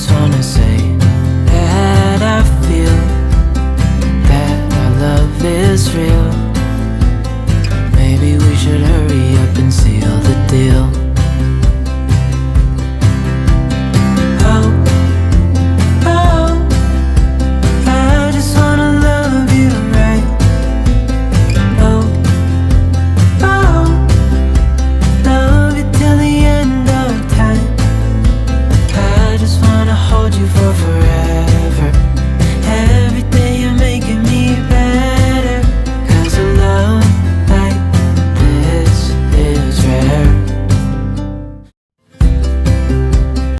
just wanna say that I feel that our love is real. Maybe we should hurry up and seal the deal. Oh, oh, I just wanna love you right. Oh, oh, love you till the end of time. I just wanna hold you for forever.